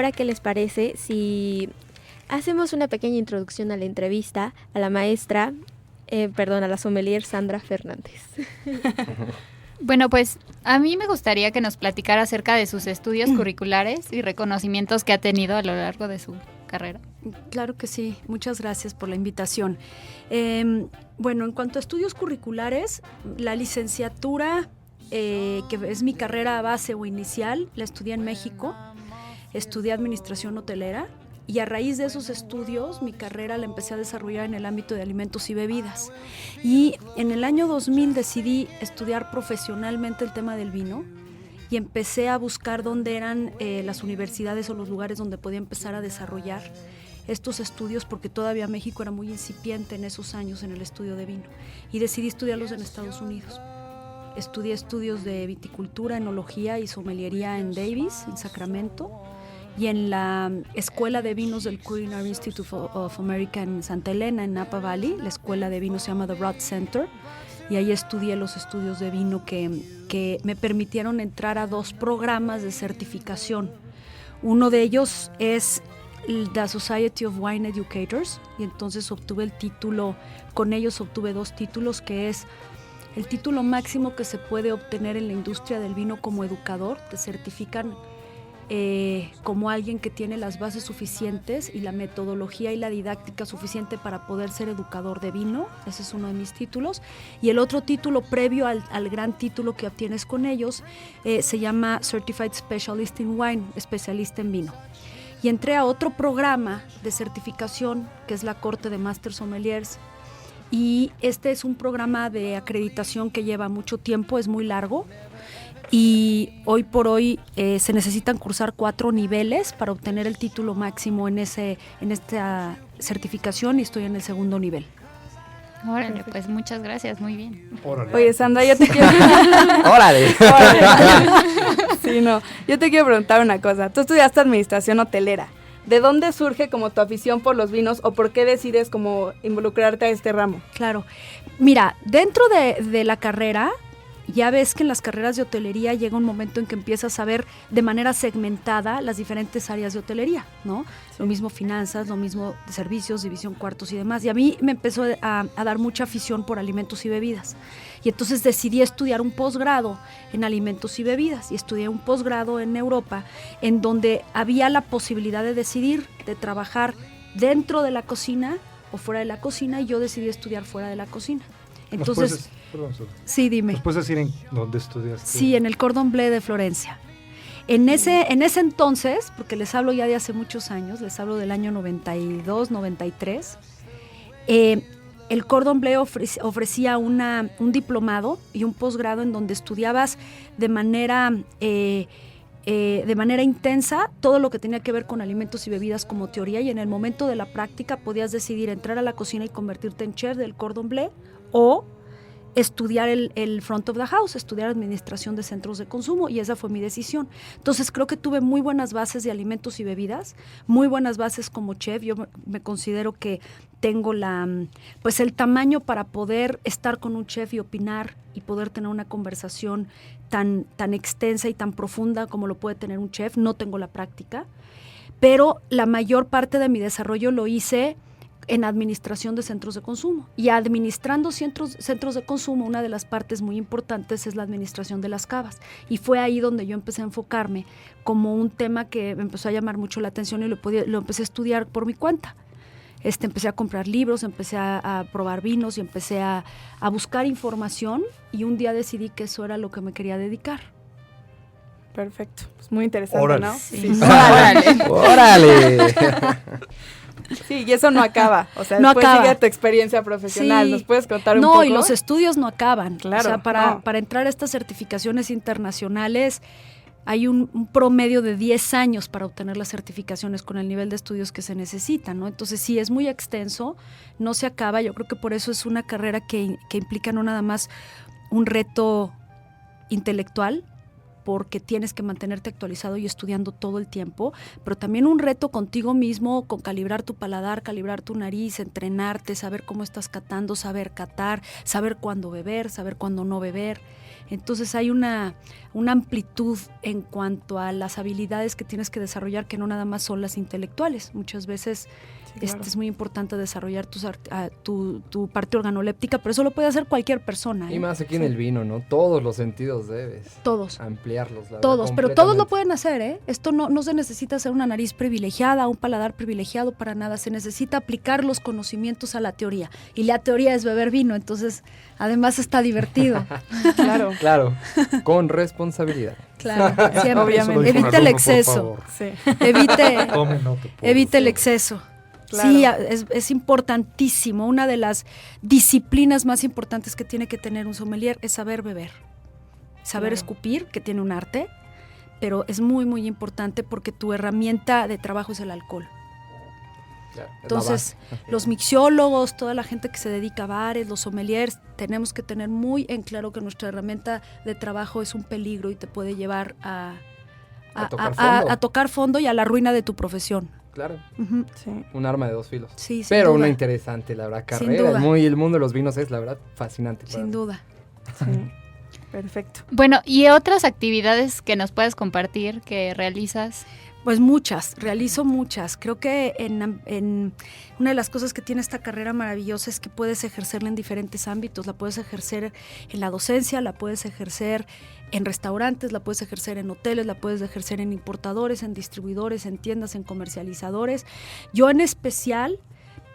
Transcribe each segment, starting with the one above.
ahora, ¿qué les parece si hacemos una pequeña introducción a la entrevista a la maestra, a la sommelier Sandra Fernández? Bueno, pues a mí me gustaría que nos platicara acerca de sus estudios curriculares y reconocimientos que ha tenido a lo largo de su carrera. Claro que sí, muchas gracias por la invitación. Bueno, en cuanto a estudios curriculares, la licenciatura, que es mi carrera base o inicial, la estudié en México, estudié administración hotelera y a raíz de esos estudios mi carrera la empecé a desarrollar en el ámbito de alimentos y bebidas. Y en el año 2000 decidí estudiar profesionalmente el tema del vino y empecé a buscar dónde eran las universidades o los lugares donde podía empezar a desarrollar estos estudios, porque todavía México era muy incipiente en esos años en el estudio de vino, y decidí estudiarlos en Estados Unidos. Estudié estudios de viticultura, enología y sommeliería en Davis, en Sacramento, y en la Escuela de Vinos del Culinary Institute of America en Santa Elena, en Napa Valley. La escuela de vinos se llama The Roth Center, y ahí estudié los estudios de vino que me permitieron entrar a 2 programas de certificación. Uno de ellos es The Society of Wine Educators, y entonces obtuve el título, con ellos obtuve 2 títulos, que es el título máximo que se puede obtener en la industria del vino como educador. Te certifican como alguien que tiene las bases suficientes y la metodología y la didáctica suficiente para poder ser educador de vino. Ese es uno de mis títulos. Y el otro título previo al gran título que obtienes con ellos se llama Certified Specialist in Wine, especialista en vino. Y entré a otro programa de certificación que es la Corte de Master Sommeliers, y este es un programa de acreditación que lleva mucho tiempo, es muy largo, y hoy por hoy se necesitan cursar 4 niveles para obtener el título máximo en esta certificación, y estoy en el 2º nivel. Órale, pues muchas gracias, muy bien. Órale. Oye, Sandra, yo te quiero... ¡Órale! Sí, no, yo te quiero preguntar una cosa. Tú estudiaste administración hotelera. ¿De dónde surge como tu afición por los vinos o por qué decides como involucrarte a este ramo? Claro. Mira, dentro de la carrera, ya ves que en las carreras de hotelería llega un momento en que empiezas a ver de manera segmentada las diferentes áreas de hotelería, ¿no? Sí. Lo mismo finanzas, lo mismo de servicios, división cuartos y demás. Y a mí me empezó a dar mucha afición por alimentos y bebidas. Y entonces decidí estudiar un posgrado en alimentos y bebidas, y estudié un posgrado en Europa, en donde había la posibilidad de decidir, de trabajar dentro de la cocina o fuera de la cocina, y yo decidí estudiar fuera de la cocina. Entonces, sí, dime. ¿Nos puedes decir en dónde estudiaste? Sí, en el Cordon Bleu de Florencia. En ese entonces, porque les hablo ya de hace muchos años, les hablo del año 92, 93, el Cordon Bleu ofrecía un diplomado y un posgrado en donde estudiabas de manera intensa todo lo que tenía que ver con alimentos y bebidas como teoría, y en el momento de la práctica podías decidir entrar a la cocina y convertirte en chef del Cordon Bleu, o estudiar el front of the house, estudiar administración de centros de consumo, y esa fue mi decisión. Entonces creo que tuve muy buenas bases de alimentos y bebidas, muy buenas bases como chef. Yo me considero que tengo el tamaño para poder estar con un chef y opinar y poder tener una conversación tan extensa y tan profunda como lo puede tener un chef. No tengo la práctica, pero la mayor parte de mi desarrollo lo hice en administración de centros de consumo. Y administrando centros de consumo, una de las partes muy importantes es la administración de las cavas. Y fue ahí donde yo empecé a enfocarme como un tema que me empezó a llamar mucho la atención, y lo empecé a estudiar por mi cuenta. Empecé a comprar libros, empecé a probar vinos y empecé a buscar información, y un día decidí que eso era lo que me quería dedicar. Perfecto, pues muy interesante, Órale. ¿no? Sí. ¡Órale! Sí, y eso no acaba, o sea, No después acaba. sigue tu experiencia profesional. Sí. ¿Nos puedes contar un poco? No, y los estudios no acaban. Claro, O sea, para entrar a estas certificaciones internacionales hay un promedio de 10 años para obtener las certificaciones con el nivel de estudios que se necesita, ¿no? Entonces sí, es muy extenso, no se acaba. Yo creo que por eso es una carrera que implica no nada más un reto intelectual, porque tienes que mantenerte actualizado y estudiando todo el tiempo, pero también un reto contigo mismo, con calibrar tu paladar, calibrar tu nariz, entrenarte, saber cómo estás catando, saber catar, saber cuándo beber, saber cuándo no beber. Entonces hay una amplitud en cuanto a las habilidades que tienes que desarrollar, que no nada más son las intelectuales. Muchas veces claro. Es muy importante desarrollar tu parte organoléptica, pero eso lo puede hacer cualquier persona. Y más aquí en el vino, ¿no? Todos los sentidos debes. Todos. Ampliarlos. Todos, pero todos lo pueden hacer, ¿eh? Esto no se necesita hacer una nariz privilegiada, un paladar privilegiado para nada. Se necesita aplicar los conocimientos a la teoría. Y la teoría es beber vino, entonces además está divertido. Claro, con responsabilidad. Claro, siempre. Obviamente. Evite el exceso. Sí. Evite el exceso. Claro. Sí, es importantísimo. Una de las disciplinas más importantes que tiene que tener un sommelier es saber beber. Saber escupir, que tiene un arte, pero es muy, muy importante porque tu herramienta de trabajo es el alcohol. Entonces, los mixiólogos, toda la gente que se dedica a bares, los sommeliers, tenemos que tener muy en claro que nuestra herramienta de trabajo es un peligro y te puede llevar a tocar fondo y a la ruina de tu profesión. Claro, sí. Un arma de dos filos. Sí, pero duda. Una interesante, la verdad, carrera. El mundo de los vinos es, la verdad, fascinante. Sin duda. Sí. Perfecto. Bueno, ¿y otras actividades que nos puedes compartir que realizas? Pues realizo muchas. Creo que en una de las cosas que tiene esta carrera maravillosa es que puedes ejercerla en diferentes ámbitos. La puedes ejercer en la docencia, la puedes ejercer en restaurantes, la puedes ejercer en hoteles, la puedes ejercer en importadores, en distribuidores, en tiendas, en comercializadores. Yo en especial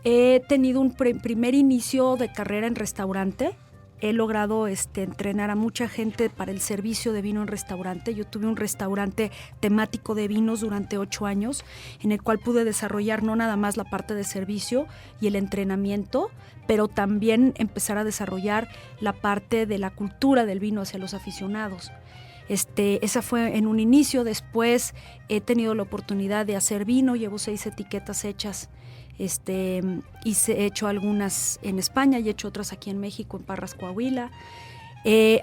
he tenido un primer inicio de carrera en restaurante. He logrado entrenar a mucha gente para el servicio de vino en restaurante. Yo tuve un restaurante temático de vinos durante 8 años, en el cual pude desarrollar no nada más la parte de servicio y el entrenamiento, pero también empezar a desarrollar la parte de la cultura del vino hacia los aficionados. Esa fue en un inicio. Después he tenido la oportunidad de hacer vino, llevo 6 etiquetas hechas. He hecho algunas en España y he hecho otras aquí en México, en Parras, Coahuila.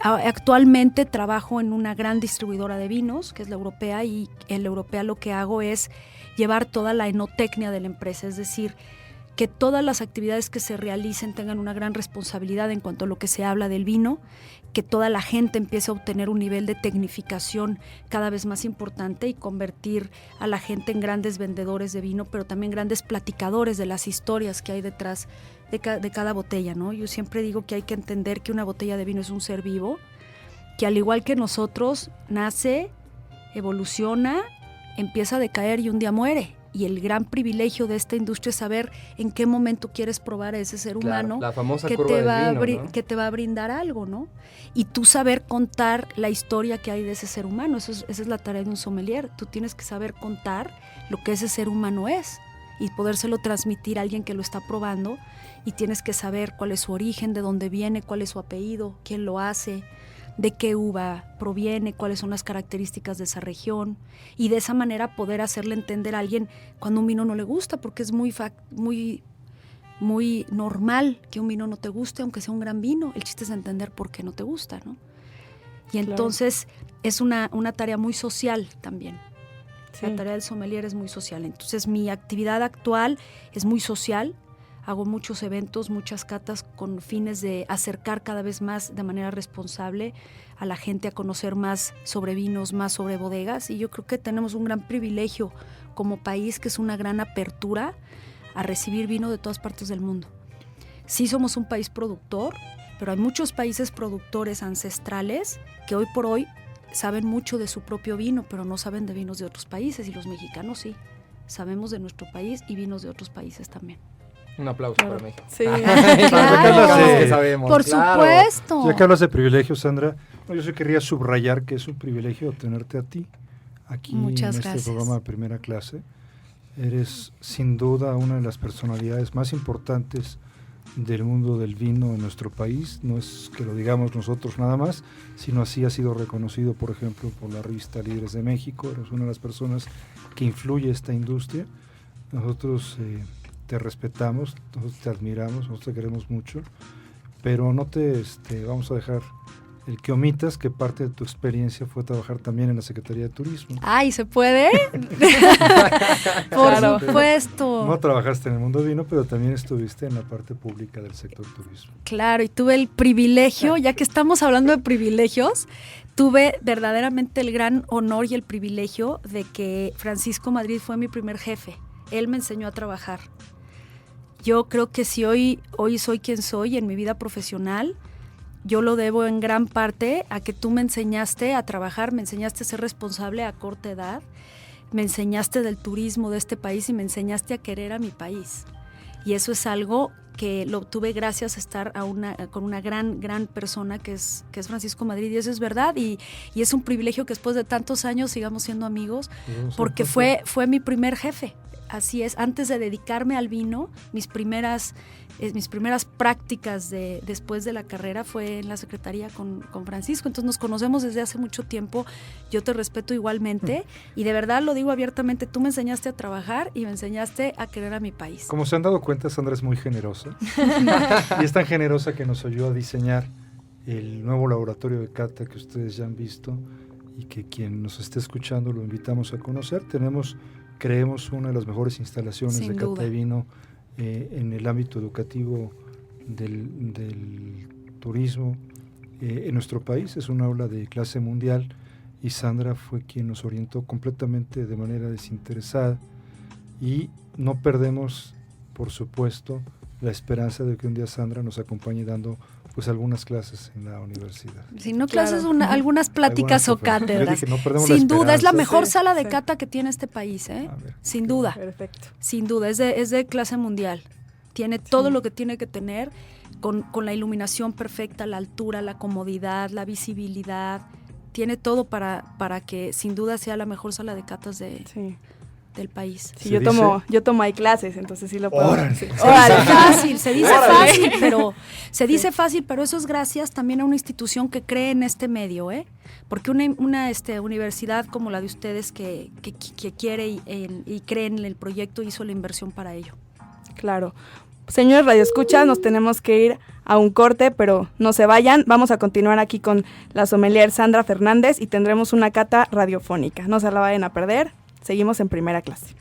Actualmente trabajo en una gran distribuidora de vinos, que es la Europea, y en la Europea lo que hago es llevar toda la enotecnia de la empresa, es decir, que todas las actividades que se realicen tengan una gran responsabilidad en cuanto a lo que se habla del vino, que toda la gente empiece a obtener un nivel de tecnificación cada vez más importante y convertir a la gente en grandes vendedores de vino, pero también grandes platicadores de las historias que hay detrás de cada botella, ¿no? Yo siempre digo que hay que entender que una botella de vino es un ser vivo, que al igual que nosotros, nace, evoluciona, empieza a decaer y un día muere. Y el gran privilegio de esta industria es saber en qué momento quieres probar a ese ser humano, la famosa que, curva te va del vino, ¿no? que te va a brindar algo, ¿no? Y tú saber contar la historia que hay de ese ser humano. Esa es la tarea de un sommelier. Tú tienes que saber contar lo que ese ser humano es y podérselo transmitir a alguien que lo está probando, y tienes que saber cuál es su origen, de dónde viene, cuál es su apellido, quién lo hace, de qué uva proviene, cuáles son las características de esa región, y de esa manera poder hacerle entender a alguien cuando un vino no le gusta, porque es muy normal que un vino no te guste, aunque sea un gran vino. El chiste es entender por qué no te gusta, ¿no? Y entonces es una tarea muy social también. Sí. La tarea del sommelier es muy social. Entonces mi actividad actual es muy social. Hago muchos eventos, muchas catas con fines de acercar cada vez más de manera responsable a la gente a conocer más sobre vinos, más sobre bodegas. Y yo creo que tenemos un gran privilegio como país, que es una gran apertura a recibir vino de todas partes del mundo. Sí somos un país productor, pero hay muchos países productores ancestrales que hoy por hoy saben mucho de su propio vino, pero no saben de vinos de otros países, y los mexicanos sí. Sabemos de nuestro país y vinos de otros países también. Un aplauso para México. Sí. Claro. Que sabemos, por supuesto. Ya que hablas de privilegios, Sandra, yo sí quería subrayar que es un privilegio tenerte a ti aquí Muchas en gracias. este programa de primera clase. Eres sin duda una de las personalidades más importantes del mundo del vino en nuestro país. No es que lo digamos nosotros nada más, sino así ha sido reconocido, por ejemplo, por la revista Líderes de México. Eres una de las personas que influye esta industria. Nosotros te respetamos, nosotros te admiramos, nosotros te queremos mucho, pero no te vamos a dejar el que omitas que parte de tu experiencia fue trabajar también en la Secretaría de Turismo. ¡Ay, se puede! Por supuesto. No trabajaste en el mundo vino, pero también estuviste en la parte pública del sector turismo. Claro, y tuve el privilegio, ya que estamos hablando de privilegios, tuve verdaderamente el gran honor y el privilegio de que Francisco Madrid fue mi primer jefe. Él me enseñó a trabajar. Yo creo que si hoy soy quien soy en mi vida profesional, yo lo debo en gran parte a que tú me enseñaste a trabajar, me enseñaste a ser responsable a corta edad, me enseñaste del turismo de este país y me enseñaste a querer a mi país. Y eso es algo que lo obtuve gracias a estar con una gran persona que es Francisco Madrid, y eso es verdad, y es un privilegio que después de tantos años sigamos siendo amigos, porque fue mi primer jefe. Así es, antes de dedicarme al vino, mis primeras prácticas después de la carrera fue en la secretaría con Francisco. Entonces nos conocemos desde hace mucho tiempo, yo te respeto igualmente y de verdad lo digo abiertamente, tú me enseñaste a trabajar y me enseñaste a querer a mi país. Como se han dado cuenta, Sandra es muy generosa y es tan generosa que nos ayudó a diseñar el nuevo laboratorio de cata que ustedes ya han visto y que quien nos esté escuchando lo invitamos a conocer. Creemos una de las mejores instalaciones Sin de cata duda. de vino en el ámbito educativo del turismo en nuestro país. Es un aula de clase mundial y Sandra fue quien nos orientó completamente de manera desinteresada y no perdemos, por supuesto, la esperanza de que un día Sandra nos acompañe dando pues algunas clases en la universidad. Si no clases, algunas pláticas o cátedras. No sin duda, es la mejor sala de cata que tiene este país, sin duda. Perfecto. Sin duda, es de clase mundial. Tiene todo lo que tiene que tener, con la iluminación perfecta, la altura, la comodidad, la visibilidad. Tiene todo para que sin duda sea la mejor sala de catas del país. Sí, yo tomo ahí clases, entonces sí lo puedo. Órale. Se dice fácil, pero eso es gracias también a una institución que cree en este medio, porque una universidad como la de ustedes que quiere y cree en el proyecto hizo la inversión para ello. Claro. Señores radioescuchas, nos tenemos que ir a un corte, pero no se vayan. Vamos a continuar aquí con la sommelier Sandra Fernández y tendremos una cata radiofónica. No se la vayan a perder. Seguimos en Primera Clase.